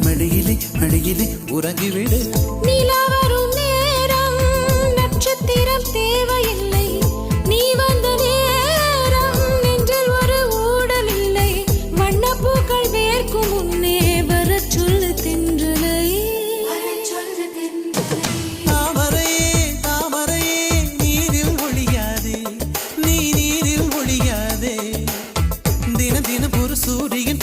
மடியிலே மடியிலே உறங்கிவிடு. நிலா வரும் நேரம் நட்சத்திரம் தேவையில்லை, நீ வந்த நேரம் நெஞ்சில் ஒரு ஊடல் இல்லை. வண்ணப்பூக்கள் வேர்க்கும் முன்னே வரச் சொல்லு தென்றலை. தாமரையே தாமரையே நீரில் ஒழியாதே, நீ நீரில் ஒழியாதே. தினம் தினம் ஒரு சூரியன்